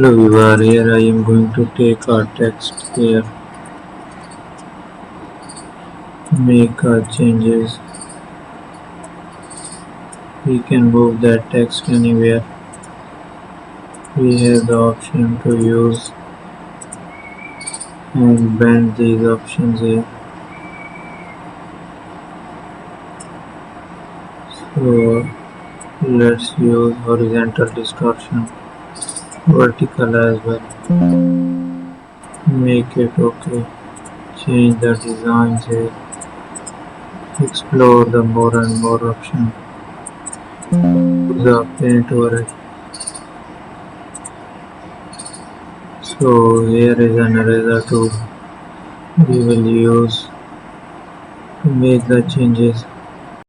Hello viewer, here I am going to take our text here, make changes. We can move that text anywhere. We have the option to use and bend these options here. So let's use horizontal distortion, vertical as well. Make it okay. Change the designs here. Explore the more and more options. Use the paint over it. So here is an eraser tool we will use to make the changes.